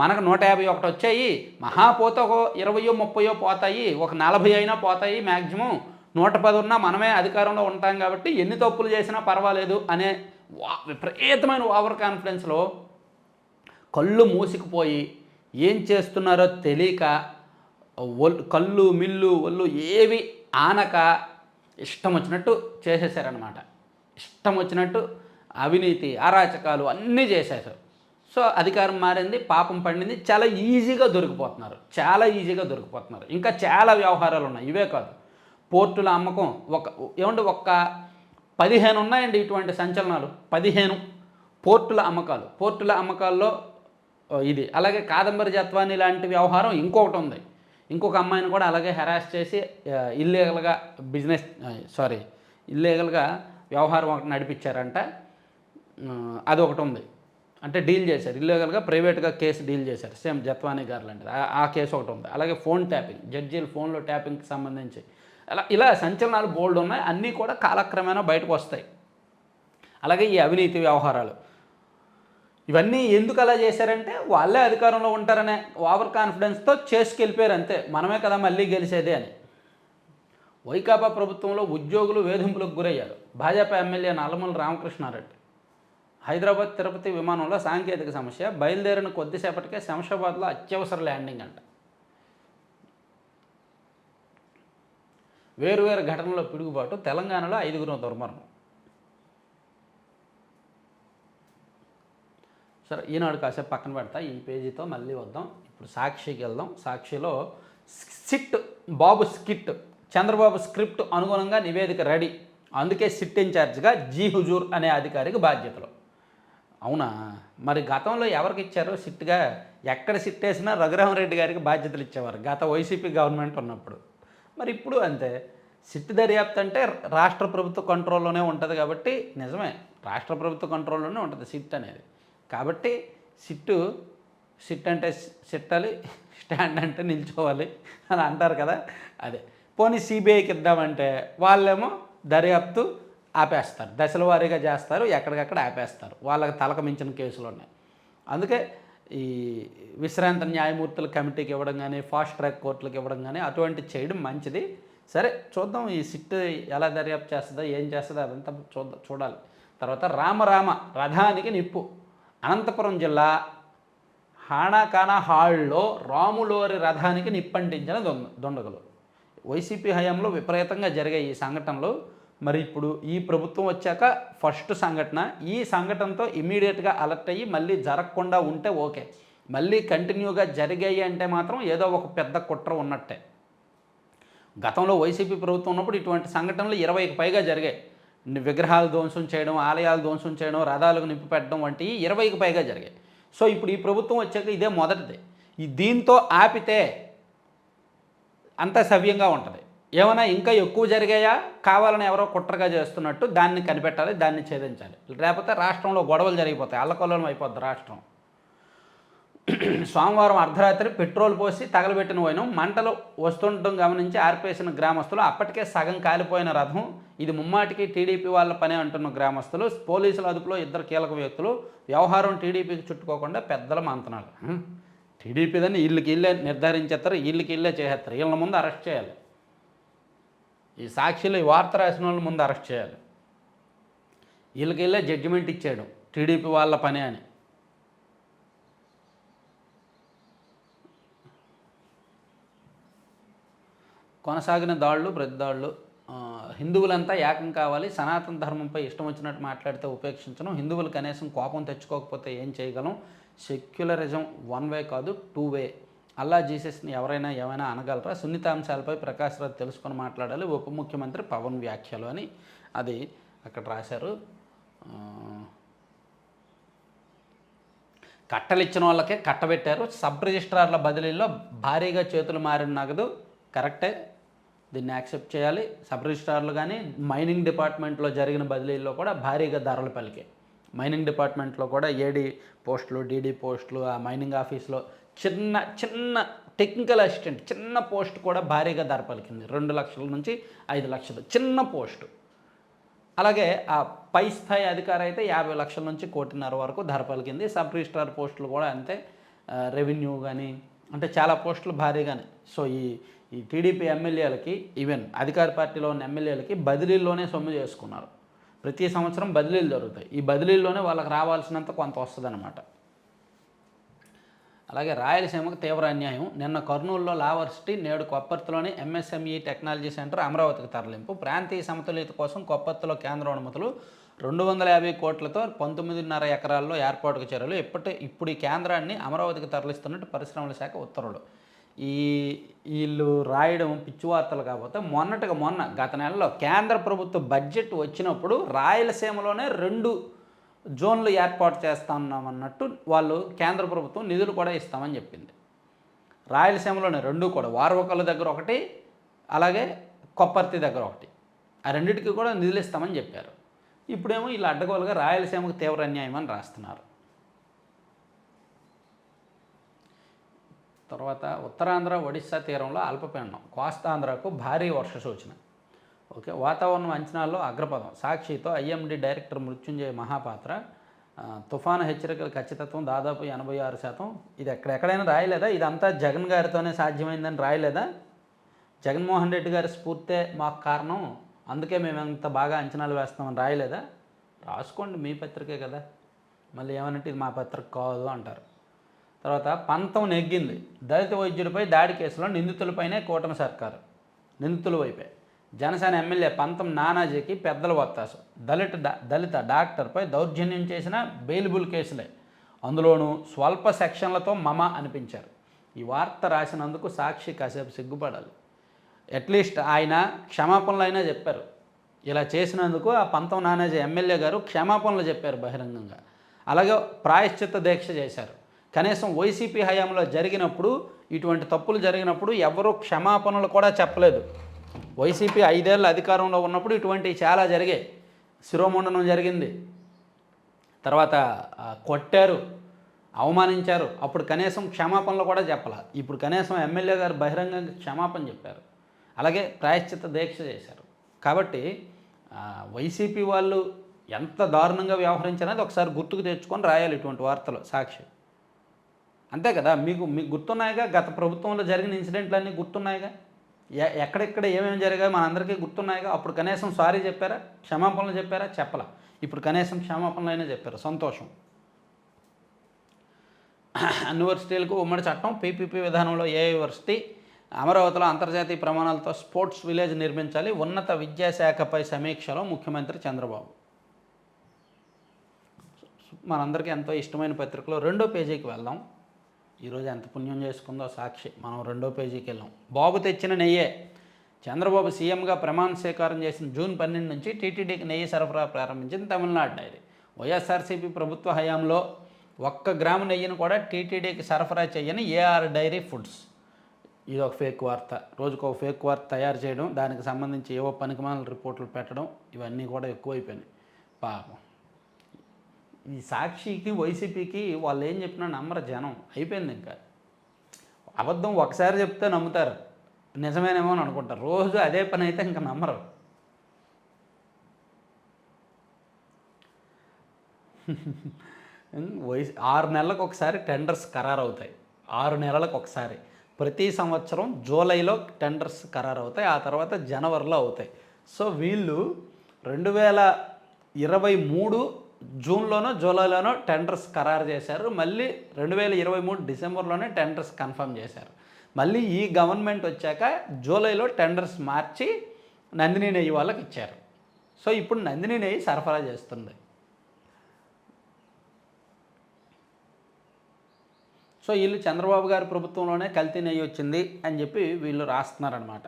మనకు 151 వచ్చాయి, మహాపోతే ఒక 20-30 పోతాయి, ఒక 40 అయినా పోతాయి, మ్యాక్సిమం 110 ఉన్నా మనమే అధికారంలో ఉంటాం కాబట్టి ఎన్ని తప్పులు చేసినా పర్వాలేదు అనే విపరీతమైన ఓవర్ కాన్ఫిడెన్స్లో కళ్ళు మూసుకుపోయి ఏం చేస్తున్నారో తెలియక కళ్ళు మిల్లు ఒళ్ళు ఏవి ఆనక ఇష్టం వచ్చినట్టు చేసేసారనమాట. ఇష్టం వచ్చినట్టు అవినీతి అరాచకాలు అన్నీ చేసేసారు. సో అధికారం మారింది, పాపం పండింది, చాలా ఈజీగా దొరికిపోతున్నారు. ఇంకా చాలా వ్యవహారాలు ఉన్నాయి, ఇవే కాదు. పోర్టుల అమ్మకం ఒక్క 15 ఉన్నాయండి ఇటువంటి సంచలనాలు. 15 పోర్టుల అమ్మకాల్లో ఇది. అలాగే కాదంబరి జత్వాని లాంటి వ్యవహారం ఇంకొకటి ఉంది. ఇంకొక అమ్మాయిని కూడా అలాగే హెరాస్ చేసి ఇల్లీగల్గా వ్యవహారం ఒకటి నడిపించారంట. అది ఒకటి ఉంది. అంటే డీల్ చేశారు ఇల్లీగల్గా ప్రైవేట్గా కేసు డీల్ చేశారు సేమ్ జత్వానీ గారు లాంటిది ఆ కేసు ఒకటి ఉంది. అలాగే ఫోన్ ట్యాపింగ్, జడ్జీలు ఫోన్లో ట్యాపింగ్కి సంబంధించి ఇలా సంచలనాలు బోల్డ్ ఉన్నాయి. అన్నీ కూడా కాలక్రమేణా బయటకు వస్తాయి. అలాగే ఈ అవినీతి వ్యవహారాలు ఇవన్నీ ఎందుకు అలా చేశారంటే వాళ్ళే అధికారంలో ఉంటారనే ఓవర్ కాన్ఫిడెన్స్తో చేసుకెళ్ళిపోయారు అంతే. మనమే కదా మళ్ళీ గెలిచేదే అని. వైకాపా ప్రభుత్వంలో ఉద్యోగులు వేధింపులకు గురయ్యారు. భాజపా ఎమ్మెల్యే నల్లమల రామకృష్ణారెడ్డి హైదరాబాద్ తిరుపతి విమానంలో సాంకేతిక సమస్య, బయలుదేరిన కొద్దిసేపటికే శంషాబాద్లో అత్యవసర ల్యాండింగ్ అంట. వేరువేరు ఘటనలో పిడుగుబాటు, తెలంగాణలో 5 దుర్మరణం. సరే, ఈనాడు కాసేపు పక్కన పెడతా, ఈ పేజీతో మళ్ళీ వద్దాం. ఇప్పుడు సాక్షికి వెళ్దాం. సాక్షిలో సిట్ బాబు స్కిట్, చంద్రబాబు స్క్రిప్ట్ అనుగుణంగా నివేదిక రెడీ, అందుకే సిట్ ఇన్ఛార్జ్గా జీ హుజూర్ అనే అధికారికి బాధ్యతలు. అవునా, మరి గతంలో ఎవరికి ఇచ్చారు సిట్గా? ఎక్కడ సిట్ వేసినా రఘురామరెడ్డి గారికి బాధ్యతలు ఇచ్చేవారు గత వైసీపీ గవర్నమెంట్ ఉన్నప్పుడు. మరి ఇప్పుడు అంతే. సిట్ దర్యాప్తు అంటే రాష్ట్ర ప్రభుత్వ కంట్రోల్లోనే ఉంటుంది కాబట్టి, నిజమే రాష్ట్ర ప్రభుత్వ కంట్రోల్లోనే ఉంటుంది సిట్ అనేది. కాబట్టి సిట్ అంటే సిట్టాలి, స్టాండ్ అంటే నిల్చోవాలి అని అంటారు కదా, అదే. పోనీ సిబిఐకి ఇద్దామంటే వాళ్ళేమో దర్యాప్తు ఆపేస్తారు, దశల వారీగా చేస్తారు, ఎక్కడికక్కడ ఆపేస్తారు. వాళ్ళకి తలకు మించిన కేసులు ఉన్నాయి. అందుకే ఈ విశ్రాంత న్యాయమూర్తుల కమిటీకి ఇవ్వడం కానీ, ఫాస్ట్ ట్రాక్ కోర్టులకు ఇవ్వడం కానీ అటువంటి చేయడం మంచిది. సరే, చూద్దాం ఈ సిట్ ఎలా దర్యాప్తు చేస్తుందో, ఏం చేస్తుందో అదంతా చూడాలి. తర్వాత రామరామ రథానికి నిప్పు. అనంతపురం జిల్లా హానాకానా హాల్లో రాములోరి రథానికి నిప్పంటించిన దొండగలు. వైసీపీ హయాంలో విపరీతంగా జరిగాయి ఈ సంఘటనలు. మరి ఇప్పుడు ఈ ప్రభుత్వం వచ్చాక ఫస్ట్ సంఘటన. ఈ సంఘటనతో ఇమీడియట్గా అలర్ట్ అయ్యి మళ్ళీ జరగకుండా ఉంటే ఓకే. మళ్ళీ కంటిన్యూగా జరిగాయి అంటే మాత్రం ఏదో ఒక పెద్ద కుట్ర ఉన్నట్టే. గతంలో వైసీపీ ప్రభుత్వం ఉన్నప్పుడు ఇటువంటి సంఘటనలు 20కి పైగా జరిగాయి. విగ్రహాలు ధ్వంసం చేయడం, ఆలయాలు ధ్వంసం చేయడం, రథాలకు నిప్పు పెట్టడం వంటివి 20కి పైగా జరిగాయి. సో ఇప్పుడు ఈ ప్రభుత్వం వచ్చాక ఇదే మొదటిది. దీంతో ఆపితే అంతా సవ్యంగా ఉంటుంది. ఏమైనా ఇంకా ఎక్కువ జరిగాయా, కావాలని ఎవరో కుట్రగా చేస్తున్నట్టు దాన్ని కనిపెట్టాలి, దాన్ని ఛేదించాలి. లేకపోతే రాష్ట్రంలో గొడవలు జరిగిపోతాయి, అల్లకల్లోలం అయిపోద్ది రాష్ట్రం. సోమవారం అర్ధరాత్రి పెట్రోల్ పోసి తగలబెట్టిన వైనం, మంటలు వస్తుండటం గమనించి ఆర్పేసిన గ్రామస్తులు. అప్పటికే సగం కాలిపోయిన రథం. ఇది ముమ్మాటికి టీడీపీ వాళ్ళ పనే అంటున్న గ్రామస్తులు. పోలీసుల అదుపులో 2 కీలక వ్యక్తులు. వ్యవహారం టీడీపీకి చుట్టుకోకుండా పెద్దల మంతనాలు. టీడీపీదని వీళ్ళకి ఇల్లే నిర్ధారించేస్తారు, వీళ్ళకి ఇల్లే చేసేస్తారు. వీళ్ళ ముందు అరెస్ట్ చేయాలి. ఈ సాక్షిలో ఈ వార్త రాసిన వాళ్ళ ముందు అరెస్ట్ చేయాలి. వీళ్ళకి వెళ్ళే జడ్జిమెంట్ ఇచ్చాడు టీడీపీ వాళ్ళ పనే అని. కొనసాగిన దాడులు, ప్రతిదాడులు. హిందువులంతా ఏకం కావాలి, సనాతన ధర్మంపై ఇష్టం వచ్చినట్టు మాట్లాడితే ఉపేక్షించడం, హిందువులు కనీసం కోపం తెచ్చుకోకపోతే ఏం చేయగలం, సెక్యులరిజం 1 వే కాదు 2 వే, అల్లా జీసస్ని ఎవరైనా ఏమైనా అనగలరా, సున్నిత అంశాలపై ప్రకాష్ రాజ్ తెలుసుకొని మాట్లాడాలి, ఉప ముఖ్యమంత్రి పవన్ వ్యాఖ్యలు అని అది అక్కడ రాశారు. కట్టలు ఇచ్చిన వాళ్ళకే కట్టబెట్టారు. సబ్ రిజిస్ట్రార్ల బదిలీల్లో భారీగా చేతులు మారిన నగదు కరెక్టే, దీన్ని యాక్సెప్ట్ చేయాలి. సబ్ రిజిస్ట్రార్లు కానీ మైనింగ్ డిపార్ట్మెంట్లో జరిగిన బదిలీల్లో కూడా భారీగా ధరలు పలికాయి. మైనింగ్ డిపార్ట్మెంట్లో కూడా ఏడీ పోస్టులు, డీడీ పోస్టులు, ఆ మైనింగ్ ఆఫీస్లో చిన్న టెక్నికల్ అసిస్టెంట్ చిన్న పోస్ట్ కూడా భారీగా ధర పలికింది. 2 లక్షల నుంచి 5 లక్షలు చిన్న పోస్టు. అలాగే ఆ పై స్థాయి అధికారి అయితే 50 లక్షల నుంచి 1.5 కోటి వరకు ధర పలికింది. సబ్ రిజిస్ట్రార్ పోస్టులు కూడా అంతే. రెవెన్యూ కానీ అంటే చాలా పోస్టులు భారీగానే. సో ఈ టీడీపీ ఎమ్మెల్యేలకి, ఈవెన్ అధికార పార్టీలో ఉన్న ఎమ్మెల్యేలకి బదిలీల్లోనే సొమ్ము చేసుకున్నారు. ప్రతి సంవత్సరం బదిలీలు జరుగుతాయి. ఈ బదిలీల్లోనే వాళ్ళకి రావాల్సినంత కొంత వస్తుందన్నమాట. అలాగే రాయలసీమకు తీవ్ర అన్యాయం. నిన్న కర్నూలులో లా వర్సిటీ, నేడు కొప్పర్తిలోని ఎంఎస్ఎంఈ టెక్నాలజీ సెంటర్ అమరావతికి తరలింపు. ప్రాంతీయ సమతుల్యత కోసం కొప్పర్తిలో కేంద్ర అనుమతులు. 250 కోట్లతో 19.5 ఎకరాల్లో ఏర్పాటుకు చర్యలు. ఇప్పుడు ఈ కేంద్రాన్ని అమరావతికి తరలిస్తున్నట్టు పరిశ్రమల శాఖ ఉత్తర్వులు. వీళ్ళు రాయడం పిచ్చి వార్తలు కాకపోతే మొన్న గత నెలలో కేంద్ర ప్రభుత్వ బడ్జెట్ వచ్చినప్పుడు రాయలసీమలోనే 2 జోన్లు ఏర్పాటు చేస్తామన్నట్టు వాళ్ళు కేంద్ర ప్రభుత్వం నిధులు కూడా ఇస్తామని చెప్పింది. రాయలసీమలోనే 2 కూడా, వారవకల దగ్గర ఒకటి, అలాగే కొప్పర్తి దగ్గర ఒకటి, ఆ రెండింటికి కూడా నిధులు ఇస్తామని చెప్పారు. ఇప్పుడేమో వీళ్ళు అడ్డగోలుగా రాయలసీమకు తీవ్ర అన్యాయం అని రాస్తున్నారు. తర్వాత ఉత్తరాంధ్ర ఒడిశా తీరంలో అల్పపీడనం, కోస్తాంధ్రకు భారీ వర్ష సూచన. ఓకే, వాతావరణం అంచనాల్లో అగ్రపదం. సాక్షితో ఐఎండీ డైరెక్టర్ మృత్యుంజయ మహాపాత్ర. తుఫాను హెచ్చరికల ఖచ్చితత్వం దాదాపు 86%. ఇది ఎక్కడెక్కడైనా రాయలేదా? ఇదంతా జగన్ గారితోనే సాధ్యమైందని రాయలేదా? జగన్మోహన్ రెడ్డి గారి స్ఫూర్తే మాకు కారణం, అందుకే మేము ఎంత బాగా అంచనాలు వేస్తామని రాయలేదా? రాసుకోండి, మీ పత్రికే కదా. మళ్ళీ ఏమనంటే ఇది మా పత్రిక కాదు అంటారు. తర్వాత పంతం నెగ్గింది. దళిత వైద్యుడిపై దాడి కేసులో నిందితులపైనే కూటమి సర్కారు. నిందితుల వైపే జనసేన ఎమ్మెల్యే పంతం నానాజీకి పెద్దల వత్తాసు. దళిత డాక్టర్పై దౌర్జన్యం చేసిన బెయిలబుల్ కేసులే, అందులోనూ స్వల్ప సెక్షన్లతో మమ అనిపించారు. ఈ వార్త రాసినందుకు సాక్షి కాసేపు సిగ్గుపడాలి. అట్లీస్ట్ ఆయన క్షమాపణలు అయినా చెప్పారు. ఇలా చేసినందుకు ఆ పంతం నానాజీ ఎమ్మెల్యే గారు క్షమాపణలు చెప్పారు బహిరంగంగా. అలాగే ప్రాయశ్చిత్త దీక్ష చేశారు. కనీసం వైసీపీ హయాంలో జరిగినప్పుడు, ఇటువంటి తప్పులు జరిగినప్పుడు ఎవరూ క్షమాపణలు కూడా చెప్పలేదు. వైసీపీ 5 ఏళ్ళు అధికారంలో ఉన్నప్పుడు ఇటువంటివి చాలా జరిగాయి. శిరోముండనం జరిగింది, తర్వాత కొట్టారు, అవమానించారు. అప్పుడు కనీసం క్షమాపణలు కూడా చెప్పాల. ఇప్పుడు కనీసం ఎమ్మెల్యే గారు బహిరంగంగా క్షమాపణ చెప్పారు. అలాగే ప్రాయశ్చిత్త దీక్ష చేశారు. కాబట్టి వైసీపీ వాళ్ళు ఎంత దారుణంగా వ్యవహరించినది ఒకసారి గుర్తుకు తెచ్చుకొని రాయాలి ఇటువంటి వార్తలు సాక్షి. అంతే కదా, మీకు గుర్తున్నాయిగా, గత ప్రభుత్వంలో జరిగిన ఇన్సిడెంట్లన్నీ గుర్తున్నాయిగా, ఎక్కడెక్కడ ఏమేమి జరిగాయో మనందరికీ గుర్తున్నాయిగా. అప్పుడు కనీసం సారీ చెప్పారా, క్షమాపణలు చెప్పారా? చెప్పలా. ఇప్పుడు కనీసం క్షమాపణలు అయినా చెప్పారు, సంతోషం. యూనివర్సిటీలకు ఉమ్మడి చట్టం, పీపీపీ విధానంలో ఏ యూనివర్సిటీ, అమరావతిలో అంతర్జాతీయ ప్రమాణాలతో స్పోర్ట్స్ విలేజ్ నిర్మించాలి, ఉన్నత విద్యాశాఖపై సమీక్షలో ముఖ్యమంత్రి చంద్రబాబు. మనందరికీ ఎంతో ఇష్టమైన పత్రికలో 2వ పేజీకి వెళ్దాం. ఈరోజు ఎంత పుణ్యం చేసుకుందో సాక్షి. మనం 2వ పేజీకి వెళ్ళాం. బాబు తెచ్చిన నెయ్యే. చంద్రబాబు సీఎంగా ప్రమాణ స్వీకారం చేసిన జూన్ 12 నుంచి టీటీడీకి నెయ్యి సరఫరా ప్రారంభించింది తమిళనాడు డైరీ. వైఎస్ఆర్సీపీ ప్రభుత్వ హయాంలో 1 గ్రాము నెయ్యిని కూడా టీటీడీకి సరఫరా చేయని ఏఆర్ డైరీ ఫుడ్స్. ఇది ఒక ఫేక్ వార్త. రోజుకు ఒక ఫేక్ వార్త తయారు చేయడం, దానికి సంబంధించి ఏవో పనికిమాల రిపోర్టులు పెట్టడం, ఇవన్నీ కూడా ఎక్కువైపోయినాయి పాపం. ఈ సాక్షికి వైసీపీకి వాళ్ళు ఏం చెప్పినా నమ్మరు జనం. అయిపోయింది. ఇంకా అబద్ధం ఒకసారి చెప్తే నమ్ముతారు, నిజమేనేమో అని అనుకుంటారు. రోజు అదే పని అయితే ఇంకా నమ్మరు. వయసు 6 నెలలకు ఒకసారి టెండర్స్ ఖరారు అవుతాయి. 6 నెలలకు ఒకసారి. ప్రతి సంవత్సరం జూలైలో టెండర్స్ ఖరారు అవుతాయి, ఆ తర్వాత జనవరిలో అవుతాయి. సో వీళ్ళు 2023 జూన్లోనో జూలైలోనో టెండర్స్ ఖరారు చేశారు. మళ్ళీ 2023 డిసెంబర్లోనే టెండర్స్ కన్ఫర్మ్ చేశారు. మళ్ళీ ఈ గవర్నమెంట్ వచ్చాక జూలైలో టెండర్స్ మార్చి నందిని నెయ్యి వాళ్ళకి ఇచ్చారు. సో ఇప్పుడు నందిని నెయ్యి సరఫరా చేస్తుంది. సో వీళ్ళు చంద్రబాబు గారి ప్రభుత్వంలోనే కల్తీ నెయ్యి వచ్చింది అని చెప్పి వీళ్ళు రాస్తున్నారనమాట.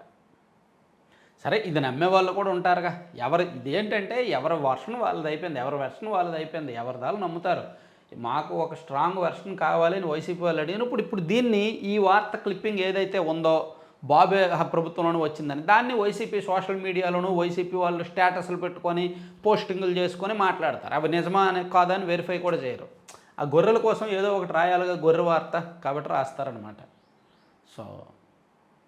సరే, ఇది నమ్మే వాళ్ళు కూడా ఉంటారుగా. ఇదేంటంటే ఎవరి వెర్షన్ వాళ్ళది అయిపోయింది. ఎవరిదాలు నమ్ముతారు. మాకు ఒక స్ట్రాంగ్ వెర్షన్ కావాలి అని వైసీపీ వాళ్ళు అడిగినప్పుడు ఇప్పుడు దీన్ని, ఈ వార్త క్లిప్పింగ్ ఏదైతే ఉందో బాబే ప్రభుత్వంలోనూ వచ్చిందని, దాన్ని వైసీపీ సోషల్ మీడియాలోనూ వైసీపీ వాళ్ళు స్టేటస్లు పెట్టుకొని పోస్టింగులు చేసుకొని మాట్లాడతారు. అవి నిజమా అని కాదని వెరిఫై కూడా చేయరు. ఆ గొర్రెల కోసం ఏదో ఒకటి రాయాలిగా, గొర్రె వార్త కాబట్టి రాస్తారనమాట. సో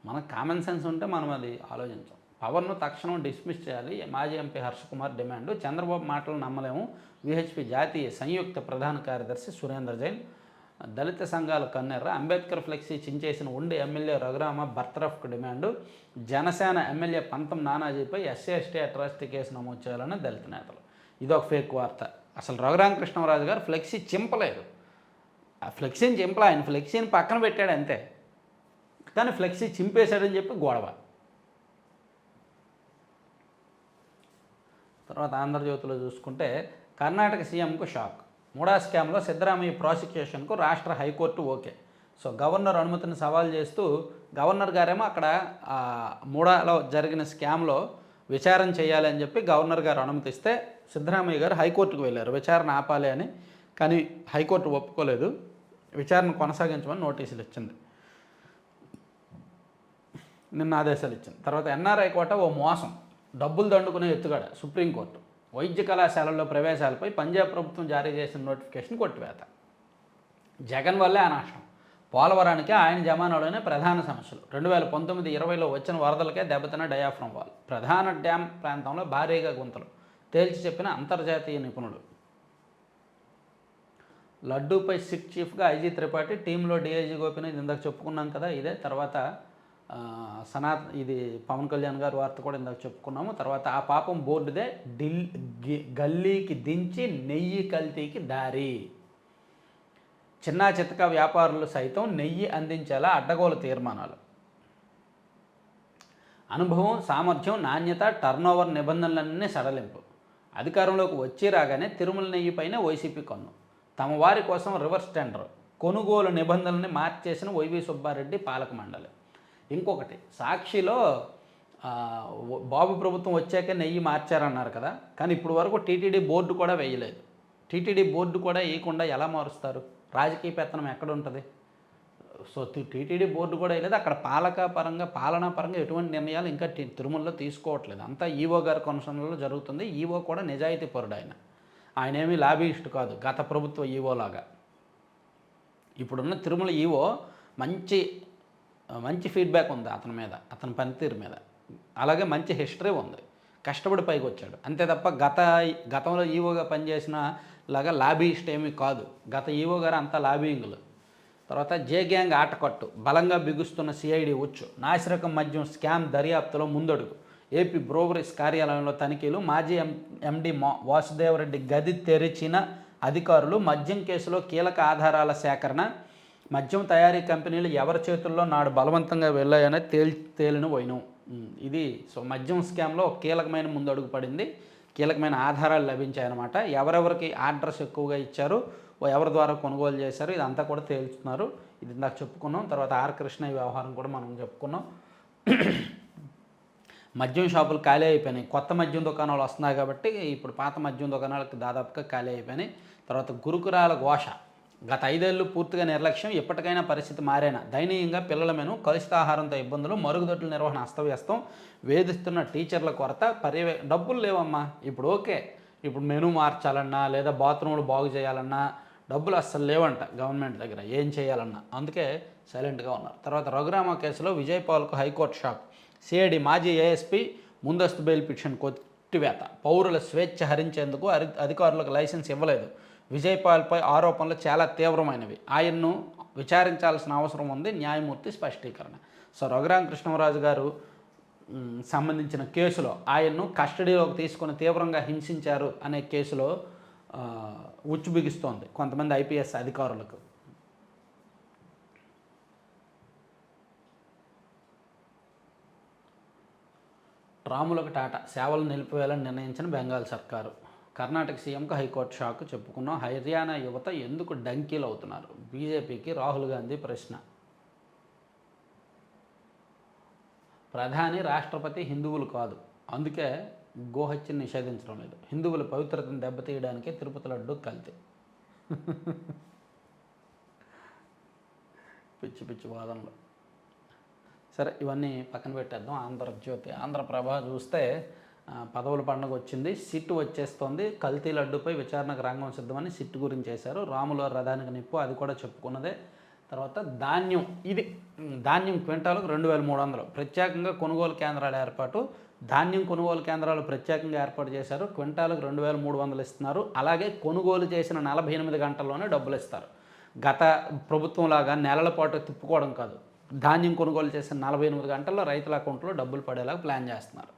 మనకు కామన్ సెన్స్ ఉంటే మనం అది ఆలోచించాం. పవర్ను తక్షణం డిస్మిస్ చేయాలి మాజీ ఎంపీ హర్షకుమార్ డిమాండ్. చంద్రబాబు మాటలు నమ్మలేము. విహెచ్పి జాతీయ సంయుక్త ప్రధాన కార్యదర్శి సురేంద్ర జైన్. దళిత సంఘాల కన్నెర్ర. అంబేద్కర్ ఫ్లెక్సీ చించేసిన ఉండి ఎమ్మెల్యే రఘురామ బర్తరఫ్కు డిమాండు. జనసేన ఎమ్మెల్యే పంతం నానాజీపై ఎస్సీ/ఎస్టీ అట్రాసిటీ కేసు నమోదు చేయాలని దళిత నేతలు. ఇదొక ఫేక్ వార్త. అసలు రఘురామకృష్ణరాజు గారు ఫ్లెక్సీ చింపలేదు. ఆ ఫ్లెక్సీని చింపలే, ఆయన ఫ్లెక్సీని పక్కన పెట్టాడు అంతే. కానీ ఫ్లెక్సీ చింపేశాడని చెప్పి గొడవ. తర్వాత ఆంధ్రజ్యోతిలో చూసుకుంటే కర్ణాటక సీఎంకు షాక్. మూడా స్కామ్లో సిద్ధరామయ్య ప్రాసిక్యూషన్కు రాష్ట్ర హైకోర్టు ఓకే. సో గవర్నర్ అనుమతిని సవాల్ చేస్తూ గవర్నర్ గారేమో అక్కడ మూడాలో జరిగిన స్కామ్లో విచారణ చేయాలి అని చెప్పి గవర్నర్ గారు అనుమతిస్తే సిద్ధరామయ్య గారు హైకోర్టుకు వెళ్ళారు విచారణ ఆపాలి అని. కానీ హైకోర్టు ఒప్పుకోలేదు, విచారణ కొనసాగించమని నోటీసులు ఇచ్చింది, నిన్న ఆదేశాలు ఇచ్చింది. తర్వాత ఎన్ఆర్ఐ కోట ఓ మోసం, డబ్బులు దండుకునే ఎత్తుగడ. సుప్రీంకోర్టు వైద్య కళాశాలల్లో ప్రవేశాలపై పంజాబ్ ప్రభుత్వం జారీ చేసిన నోటిఫికేషన్ కొట్టివేత. జగన్ వల్లే ఆ నష్టం. పోలవరానికి ఆయన జమానాలోనే ప్రధాన సమస్యలు. 2019-20లో వచ్చిన వరదలకే దెబ్బతిన్న డయాఫ్రమ్ వాల్. ప్రధాన డ్యామ్ ప్రాంతంలో భారీగా గుంతలు. తేల్చి చెప్పిన అంతర్జాతీయ నిపుణులు. లడ్డూపై సిట్ చీఫ్గా ఐజీ త్రిపాఠి, టీంలో డీఐజీ గోపినాథ్. ఇందాక చెప్పుకున్నాం కదా ఇదే. తర్వాత ఇది పవన్ కళ్యాణ్ గారి వార్త కూడా ఇందాక చెప్పుకున్నాము. తర్వాత ఆ పాపం బోర్డుదే, గల్లీకి దించి నెయ్యి కల్తీకి దారి. చిన్నా చితక వ్యాపారులు సైతం నెయ్యి అందించేలా అడ్డగోలు తీర్మానాలు. అనుభవం, సామర్థ్యం, నాణ్యత, టర్నోవర్ నిబంధనలన్నీ సడలింపు. అధికారంలోకి వచ్చి రాగానే తిరుమల నెయ్యిపైనే వైసీపీ కన్ను. తమ వారి కోసం రివర్స్ టెండర్. కొనుగోలు నిబంధనల్ని మార్చేసిన వైవి సుబ్బారెడ్డి పాలక మండలి. ఇంకొకటి, సాక్షిలో బాబు ప్రభుత్వం వచ్చాక నెయ్యి మార్చారన్నారు కదా, కానీ ఇప్పుడు వరకు టీటీడీ బోర్డు కూడా వేయలేదు. టీటీడీ బోర్డు కూడా వేయకుండా ఎలా మారుస్తారు? రాజకీయ పెత్తనం ఎక్కడ ఉంటుంది? సో టీటీడీ బోర్డు కూడా వేయలేదు. అక్కడ పాలనా పరంగా ఎటువంటి నిర్ణయాలు ఇంకా తిరుమలలో తీసుకోవట్లేదు. అంతా ఈవో గారి కొనసాగంలో జరుగుతుంది. ఈవో కూడా నిజాయితీ పరుడు. ఆయన ఏమీ లాబీయిస్ట్ కాదు, గత ప్రభుత్వ ఈవోలాగా. ఇప్పుడున్న తిరుమల ఈవో మంచి ఫీడ్బ్యాక్ ఉంది అతని మీద, అతని పనితీరు మీద. అలాగే మంచి హిస్టరీ ఉంది, కష్టపడి పైకి వచ్చాడు. అంతే తప్ప గతంలో ఈవోగా పనిచేసిన లాగా లాబీయిస్ట్ ఏమీ కాదు. గత ఈవో గారు అంతా లాబీయింగ్లు. తర్వాత జే గ్యాంగ్ ఆటకట్టు. బలంగా బిగుస్తున్న సిఐడి ఉచ్చు. నాసిరకం మద్యం స్కామ్ దర్యాప్తులో ముందడుగు. ఏపీ బ్రోవరీస్ కార్యాలయంలో తనిఖీలు. మాజీ ఎండి వాసుదేవరెడ్డి గది తెరిచిన అధికారులు. మద్యం కేసులో కీలక ఆధారాల సేకరణ. మద్యం తయారీ కంపెనీలు ఎవరి చేతుల్లో నాడు బలవంతంగా వెళ్ళాయని తేలిన పోయినాం. ఇది సో మద్యం స్కామ్లో కీలకమైన ముందడుగు పడింది. కీలకమైన ఆధారాలు లభించాయన్నమాట. ఎవరెవరికి ఆర్డర్స్ ఎక్కువగా ఇచ్చారు, ఎవరి ద్వారా కొనుగోలు చేశారు, ఇదంతా కూడా తేల్చుతున్నారు. ఇది ఇందాక చెప్పుకున్నాం. తర్వాత ఆర్ కృష్ణ వ్యవహారం కూడా మనం చెప్పుకున్నాం. మద్యం షాపులు ఖాళీ అయిపోయినాయి. కొత్త మద్యం దుకాణాలు వస్తున్నాయి కాబట్టి ఇప్పుడు పాత మద్యం దుకాణాలకు దాదాపుగా ఖాళీ అయిపోయినాయి. తర్వాత గురుకురాల ఘోష. గత 5 ఏళ్ళు పూర్తిగా నిర్లక్ష్యం. ఎప్పటికైనా పరిస్థితి మారేనా? దయనీయంగా పిల్లల మెను, కలుషిత ఆహారంతో ఇబ్బందులు, మరుగుదొడ్ల నిర్వహణ అస్తవ్యస్తం, వేధిస్తున్న టీచర్ల కొరత, డబ్బులు లేవమ్మా. ఇప్పుడు ఓకే, ఇప్పుడు మెను మార్చాలన్నా లేదా బాత్రూములు బాగు చేయాలన్నా డబ్బులు అస్సలు లేవంట గవర్నమెంట్ దగ్గర, ఏం చేయాలన్నా. అందుకే సైలెంట్గా ఉన్నారు. తర్వాత రఘురామ కేసులో విజయపాల్కు హైకోర్టు షాక్. సిఐడి మాజీ ఏఎస్పీ ముందస్తు బెయిల్ పిటిషన్ కొట్టివేత. పౌరుల స్వేచ్ఛ హరించేందుకు అధికారులకు లైసెన్స్ ఇవ్వలేదు. విజయపాల్పై ఆరోపణలు చాలా తీవ్రమైనవి. ఆయన్ను విచారించాల్సిన అవసరం ఉంది. న్యాయమూర్తి స్పష్టీకరణ. సో రఘురామకృష్ణరాజు గారు సంబంధించిన కేసులో ఆయన్ను కస్టడీలోకి తీసుకొని తీవ్రంగా హింసించారు అనే కేసులో ఉచ్చు బిగిస్తోంది కొంతమంది ఐపీఎస్ అధికారులకు. రాములకు టాటా సేవలు నిలిపివేయాలని నిర్ణయించిన బెంగాల్ సర్కారు. కర్ణాటక సీఎంకు హైకోర్టు షాక్ చెప్పుకున్నాం. హర్యానా యువత ఎందుకు డంకీలు అవుతున్నారు? బీజేపీకి రాహుల్ గాంధీ ప్రశ్న. ప్రధాని, రాష్ట్రపతి హిందువులు కాదు, అందుకే గోహత్యను నిషేధించడం లేదు. హిందువుల పవిత్రతను దెబ్బతీయడానికే తిరుపతి లడ్డు కల్తీ. పిచ్చి వాదనలు. సరే, ఇవన్నీ పక్కన పెట్టేద్దాం. ఆంధ్రజ్యోతి, ఆంధ్రప్రభ చూస్తే పదవుల పండుగ వచ్చింది, సిట్ వచ్చేస్తోంది. కల్తీ లడ్డుపై విచారణకు రంగం సిద్ధమని సిట్ గురించి చేశారు. రాముల రథానికి నిప్పు, అది కూడా చెప్పుకున్నదే. తర్వాత ధాన్యం క్వింటాలకు 2300. ప్రత్యేకంగా కొనుగోలు కేంద్రాల ఏర్పాటు. ధాన్యం కొనుగోలు కేంద్రాలు ప్రత్యేకంగా ఏర్పాటు చేశారు. క్వింటాలకు 2300 ఇస్తున్నారు. అలాగే కొనుగోలు చేసిన 48 గంటల్లోనే డబ్బులు ఇస్తారు. గత ప్రభుత్వం లాగా నెలల పాటు తిప్పుకోవడం కాదు. ధాన్యం కొనుగోలు చేసిన 48 గంటల్లో రైతుల అకౌంట్లో డబ్బులు పడేలాగా ప్లాన్ చేస్తున్నారు.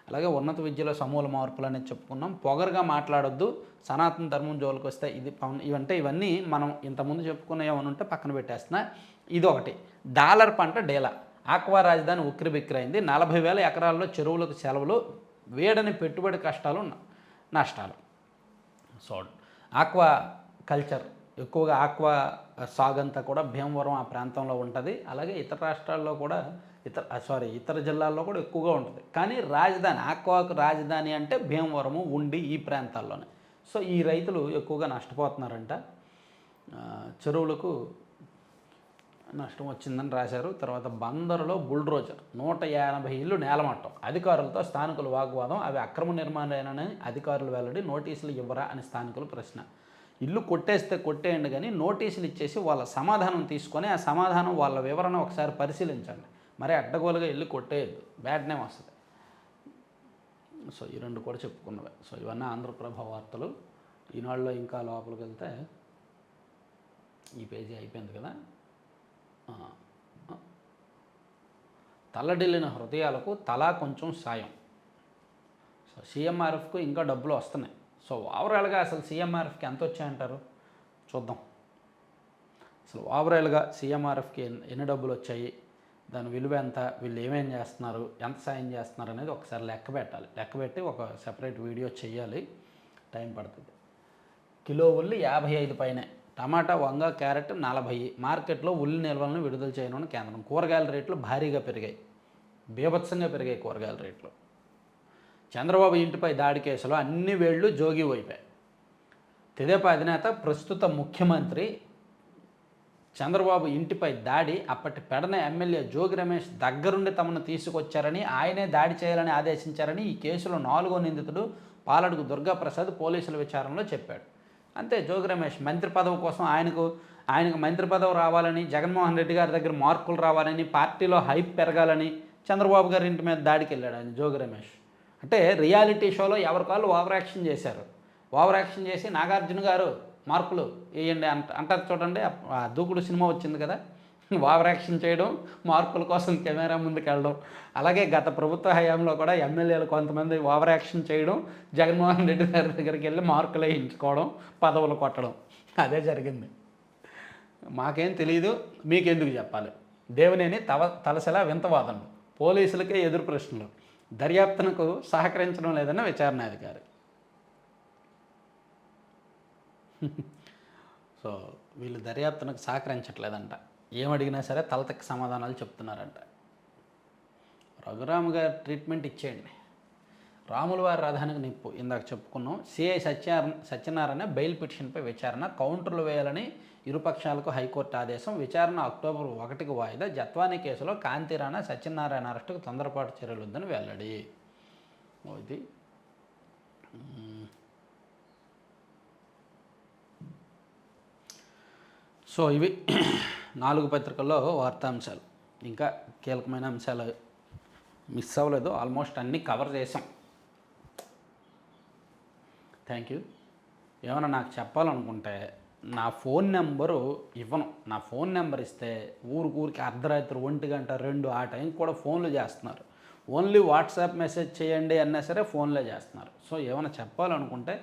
అలాగే ఉన్నత విద్యలో సమూల మార్పులు అనేది చెప్పుకున్నాం. పొగరుగా మాట్లాడొద్దు, సనాతన ధర్మం జోలికి వస్తే ఇవన్నీ మనం ఇంతకుముందు చెప్పుకున్న ఏమైనా ఉంటే పక్కన పెట్టేస్తున్నా. ఇది ఒకటి. డాలర్ పంట డేలా. ఆక్వా రాజధాని ఉక్కిరిబిక్కిరైంది. 40,000 ఎకరాల్లో చెరువులకు సెలవులు. వేడని పెట్టుబడి కష్టాలు, నష్టాలు. సో ఆక్వా కల్చర్ ఎక్కువగా, ఆక్వా సాగంతా కూడా భీమవరం ఆ ప్రాంతంలో ఉంటుంది. అలాగే ఇతర రాష్ట్రాల్లో కూడా ఇతర జిల్లాల్లో కూడా ఎక్కువగా ఉంటుంది. కానీ రాజధాని, ఆక్వాకు రాజధాని అంటే భీమవరము, ఉండి ఈ ప్రాంతాల్లోనే. సో ఈ రైతులు ఎక్కువగా నష్టపోతున్నారంట. చెరువులకు నష్టం వచ్చిందని రాశారు. తర్వాత బందరులో బుల్డ్రోజర్ 150 ఇళ్ళు నేలమట్టం, అధికారులతో స్థానికుల వాగ్వాదం, అవి అక్రమ నిర్మాణాలని అధికారులు వెల్లడి, నోటీసులు ఇవ్వరా అని స్థానికుల ప్రశ్న. ఇల్లు కొట్టేస్తే కొట్టేయండి కానీ నోటీసులు ఇచ్చేసి వాళ్ళ సమాధానం తీసుకొని ఆ సమాధానం వాళ్ళ వివరణ ఒకసారి పరిశీలించండి. మరి అడ్డగోలుగా ఇల్లు కొట్టేయద్దు, బ్యాడ్ నేమ్ వస్తుంది. సో ఈ రెండు కూడా చెప్పుకున్నవే. సో ఇవన్నీ ఆంధ్రప్రభ వార్తలు. ఈనాడులో ఇంకా లోపలికి వెళ్తే ఈ పేజీ అయిపోయింది కదా. తల్లడిల్లిన హృదయాలకు తలా కొంచెం సాయం. సో సీఎంఆర్ఎఫ్కు ఇంకా డబ్బులు వస్తున్నాయి. సో ఓవరాల్గా అసలు సీఎంఆర్ఎఫ్కి ఎంత వచ్చాయంటారు చూద్దాం. అసలు ఓవరాల్గా సీఎంఆర్ఎఫ్కి ఎన్ని డబ్బులు వచ్చాయి, దాని విలువ ఎంత, వీళ్ళు ఏమేం చేస్తున్నారు, ఎంత సాయం చేస్తున్నారు అనేది ఒకసారి లెక్క పెట్టాలి. లెక్క పెట్టి ఒక సెపరేట్ వీడియో చేయాలి, టైం పడుతుంది. కిలో ఉల్లి 55 పైనే, టమాటా, వంగ, క్యారెట్ 40. మార్కెట్లో ఉల్లి నిల్వలను విడుదల చేయనున్న కేంద్రం. కూరగాయల రేట్లు భారీగా పెరిగాయి, బీభత్సంగా పెరిగాయి కూరగాయల రేట్లు. చంద్రబాబు ఇంటిపై దాడి కేసులో అన్ని వేళ్లు జోగి వైపాయి. తెదేపా అధినేత ప్రస్తుత ముఖ్యమంత్రి చంద్రబాబు ఇంటిపై దాడి, అప్పటి పెడన ఎమ్మెల్యే జోగి రమేష్ దగ్గరుండి తమను తీసుకొచ్చారని, ఆయనే దాడి చేయాలని ఆదేశించారని ఈ కేసులో 4వ నిందితుడు పాలడుగు దుర్గాప్రసాద్ పోలీసుల విచారణలో చెప్పాడు. అంతే, జోగి రమేష్ మంత్రి పదవి కోసం ఆయనకు మంత్రి పదవి రావాలని, జగన్మోహన్ రెడ్డి గారి దగ్గర మార్కులు రావాలని, పార్టీలో హైప్ పెరగాలని చంద్రబాబు గారి ఇంటి మీద దాడికి వెళ్ళాడు ఆయన జోగి రమేష్. అంటే రియాలిటీ షోలో ఎవరికాళ్ళు ఓవర్ యాక్షన్ చేశారు. ఓవర్ యాక్షన్ చేసి నాగార్జున గారు మార్కులు వేయండి అంటారు చూడండి. దూకుడు సినిమా వచ్చింది కదా, ఓవర్ యాక్షన్ చేయడం, మార్కుల కోసం కెమెరా ముందుకు వెళ్ళడం. అలాగే గత ప్రభుత్వ హయాంలో కూడా ఎమ్మెల్యేలు కొంతమంది ఓవర్ యాక్షన్ చేయడం, జగన్మోహన్ రెడ్డి గారి దగ్గరికి వెళ్ళి మార్కులు వేయించుకోవడం, పదవులు కొట్టడం, అదే జరిగింది. మాకేం తెలియదు, మీకెందుకు చెప్పాలి. దేవినేని తలసలా వింతవాదనలు, పోలీసులకే ఎదురు ప్రశ్నలు, దర్యాప్తునకు సహకరించడం లేదన్న విచారణాధికారి. సో వీళ్ళు దర్యాప్తునకు సహకరించట్లేదంట, ఏమడిగినా సరే తలతక్క సమాధానాలు చెప్తున్నారంట. రఘురామ్ గారు ట్రీట్మెంట్ ఇచ్చేయండి. రాముల వారి రథానికి నిప్పు, ఇందాక చెప్పుకున్నాం. సిఐ సత్యనారాయణ బెయిల్ పిటిషన్పై విచారణ, కౌంటర్లు వేయాలని ఇరుపక్షాలకు హైకోర్టు ఆదేశం. విచారణ అక్టోబర్ 1కి వాయిదా. జత్వానీ కేసులో కాంతిరాణా, సత్యనారాయణ అరెస్టుకు తొందరపాటు చర్యలు వద్దని వెల్లడి. ఇది సో ఇవి 4 పత్రికల్లో వార్తాంశాలు. ఇంకా కీలకమైన అంశాలు మిస్ అవ్వలేదు, ఆల్మోస్ట్ అన్నీ కవర్ చేసాం. Thank you. ఏమైనా నాకు చెప్పాలనుకుంటే నా ఫోన్ నెంబరు ఇవ్వను. నా ఫోన్ నెంబర్ ఇస్తే ఊరికి అర్ధరాత్రి 1 గంట 2 ఆ టైంకి కూడా ఫోన్లు చేస్తున్నారు. ఓన్లీ వాట్సాప్ మెసేజ్ చేయండి అన్నా సరే ఫోన్లే చేస్తున్నారు. సో ఏమైనా చెప్పాలనుకుంటే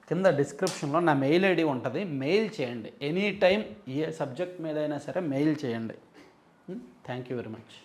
కింద డిస్క్రిప్షన్లో నా మెయిల్ ఐడి ఉంటుంది, మెయిల్ చేయండి. ఎనీ టైం ఏ సబ్జెక్ట్ మీద అయినా సరే మెయిల్ చేయండి. Thank you very much.